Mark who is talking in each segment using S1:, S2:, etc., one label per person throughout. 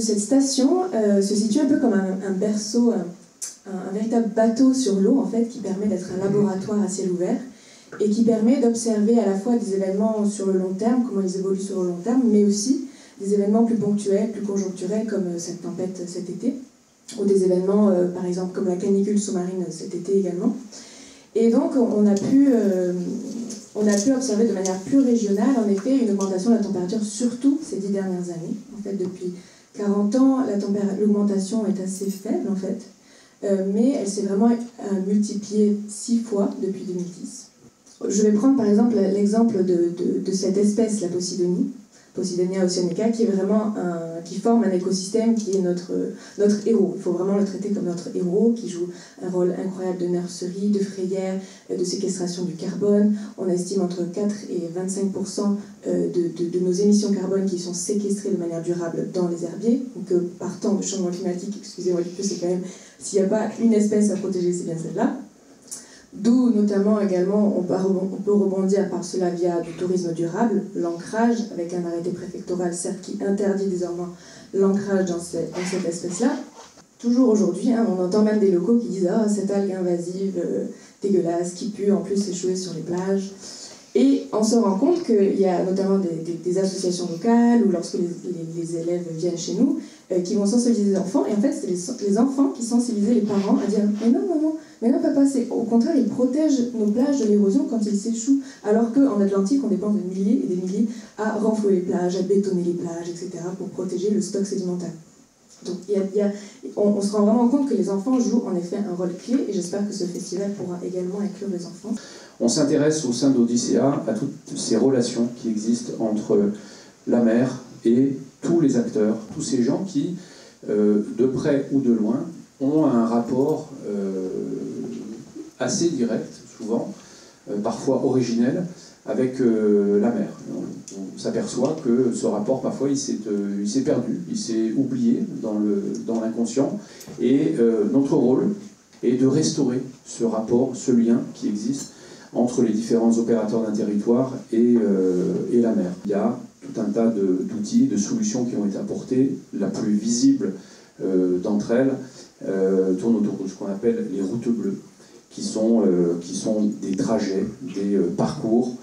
S1: Cette station se situe un peu comme un berceau, un véritable bateau sur l'eau en fait, qui permet d'être un laboratoire à ciel ouvert et qui permet d'observer à la fois des événements sur le long terme, comment ils évoluent sur le long terme, mais aussi des événements plus ponctuels, plus conjoncturels comme cette tempête cet été, ou des événements par exemple comme la canicule sous-marine cet été également. Et donc on a pu observer de manière plus régionale en effet une augmentation de la température, surtout ces 10 dernières années. En fait, depuis 40 ans, l'augmentation est assez faible en fait, mais elle s'est vraiment multipliée 6 fois depuis 2010. Je vais prendre par exemple l'exemple de cette espèce, la Posidonia oceanica, qui est vraiment qui forme un écosystème qui est notre héros. Il faut vraiment le traiter comme notre héros, qui joue un rôle incroyable de nurserie, de frayère, de séquestration du carbone. On estime entre 4 et 25% de nos émissions carbone qui sont séquestrées de manière durable dans les herbiers. Donc partant du changement climatique, excusez-moi du peu, c'est quand même, s'il n'y a pas une espèce à protéger, c'est bien celle-là. D'où notamment également on peut rebondir par cela via du tourisme durable, l'ancrage avec un arrêté préfectoral certes qui interdit désormais l'ancrage dans cette espèce-là. Toujours aujourd'hui, on entend même des locaux qui disent « Ah, cette algue invasive, dégueulasse, qui pue, en plus échouée sur les plages ». Et on se rend compte qu'il y a notamment des associations locales ou lorsque les élèves viennent chez nous qui vont sensibiliser les enfants. Et en fait, c'est les enfants qui sensibilisent les parents à dire « Mais non, maman, mais non, papa, au contraire, ils protègent nos plages de l'érosion quand ils s'échouent. » Alors qu'en Atlantique, on dépense des milliers et des milliers à renflouer les plages, à bétonner les plages, etc. pour protéger le stock sédimentaire. Donc on se rend vraiment compte que les enfants jouent en effet un rôle clé et j'espère que ce festival pourra également inclure les enfants.
S2: On s'intéresse au sein d'Odyssea à toutes ces relations qui existent entre la mer et tous les acteurs, tous ces gens qui, de près ou de loin, ont un rapport assez direct, souvent, parfois originel, avec la mer. On s'aperçoit que ce rapport, parfois, il s'est perdu, il s'est oublié dans l'inconscient. Et notre rôle est de restaurer ce rapport, ce lien qui existe entre les différents opérateurs d'un territoire et la mer. Il y a tout un tas d'outils, de solutions qui ont été apportées. La plus visible d'entre elles tourne autour de ce qu'on appelle les routes bleues, qui sont des trajets, des parcours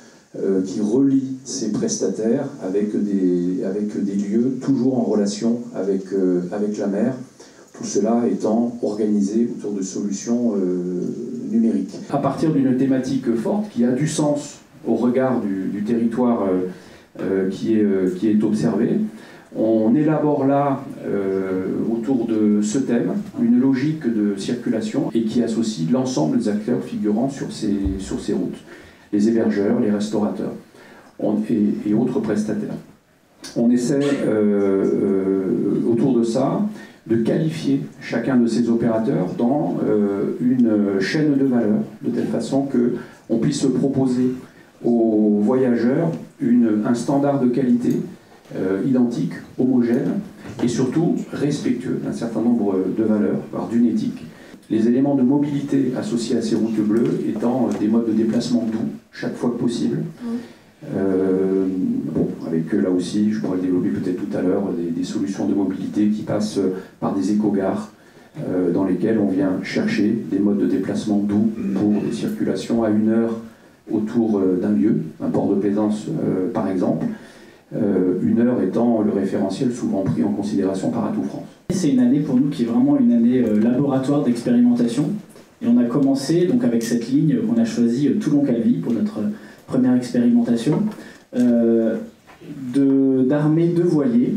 S2: qui relient ces prestataires avec des lieux toujours en relation avec la mer. Tout cela étant organisé autour de solutions numériques. À partir d'une thématique forte qui a du sens au regard du territoire qui est observé, on élabore là, autour de ce thème, une logique de circulation et qui associe l'ensemble des acteurs figurant sur ces routes. Les hébergeurs, les restaurateurs et autres prestataires. On essaie, autour de ça, de qualifier chacun de ces opérateurs dans une chaîne de valeur, de telle façon qu'on puisse proposer aux voyageurs un standard de qualité identique, homogène, et surtout respectueux d'un certain nombre de valeurs, voire d'une éthique. Les éléments de mobilité associés à ces routes bleues étant des modes de déplacement doux, chaque fois que possible. Avec là aussi, je pourrais le développer peut-être tout à l'heure, des solutions de mobilité qui passent par des éco-gares dans lesquelles on vient chercher des modes de déplacement doux pour des circulations à 1 heure autour d'un lieu, un port de plaisance par exemple, 1 heure étant le référentiel souvent pris en considération par Atout France.
S3: C'est une année pour nous qui est vraiment une année laboratoire d'expérimentation. Et on a commencé donc avec cette ligne qu'on a choisie Toulon-Calvi pour notre première expérimentation, d'armer 2 voiliers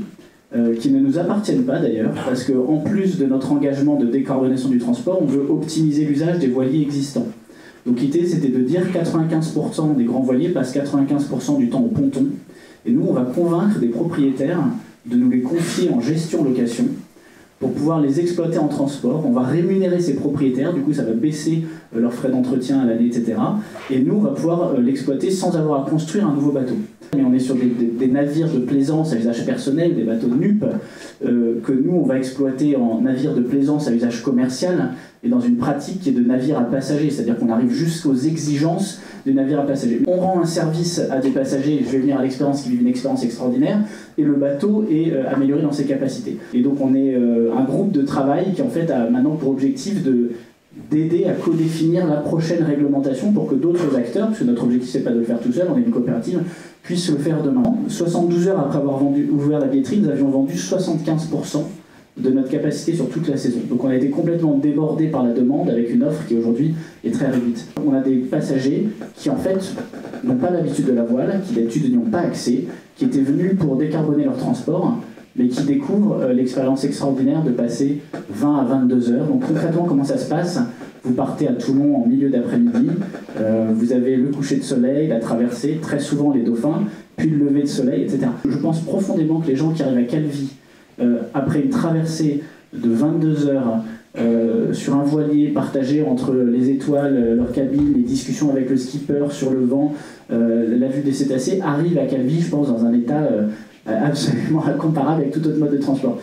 S3: qui ne nous appartiennent pas d'ailleurs, parce qu'en plus de notre engagement de décarbonation du transport, on veut optimiser l'usage des voiliers existants. Donc l'idée c'était de dire 95% des grands voiliers passent 95% du temps au ponton, et nous on va convaincre des propriétaires de nous les confier en gestion-location pour pouvoir les exploiter en transport. On va rémunérer ces propriétaires, du coup ça va baisser leurs frais d'entretien à l'année, etc. Et nous, on va pouvoir l'exploiter sans avoir à construire un nouveau bateau. Mais on est sur des navires de plaisance à usage personnel, des bateaux NUP, que nous, on va exploiter en navires de plaisance à usage commercial, et dans une pratique qui est de navire à passagers, c'est-à-dire qu'on arrive jusqu'aux exigences du navire à passagers. On rend un service à des passagers, je vais venir à l'expérience, qui vivent une expérience extraordinaire, et le bateau est amélioré dans ses capacités. Et donc on est un groupe de travail qui en fait a maintenant pour objectif d'aider à co-définir la prochaine réglementation pour que d'autres acteurs, parce que notre objectif c'est pas de le faire tout seul, on est une coopérative, puissent le faire demain. 72 heures après avoir ouvert la billetterie, nous avions vendu 75% de notre capacité sur toute la saison. Donc on a été complètement débordé par la demande avec une offre qui aujourd'hui est très réduite. On a des passagers qui en fait n'ont pas l'habitude de la voile, qui d'habitude n'y ont pas accès, qui étaient venus pour décarboner leur transport, mais qui découvrent l'expérience extraordinaire de passer 20 à 22 heures. Donc concrètement, comment ça se passe ? Vous partez à Toulon en milieu d'après-midi, vous avez le coucher de soleil, la traversée, très souvent les dauphins, puis le lever de soleil, etc. Je pense profondément que les gens qui arrivent à Calvi, après une traversée de 22 heures sur un voilier partagé entre les étoiles, leur cabine, les discussions avec le skipper sur le vent, la vue des cétacés, arrivent à Calvi, je pense, dans un état absolument incomparable avec tout autre mode de transport.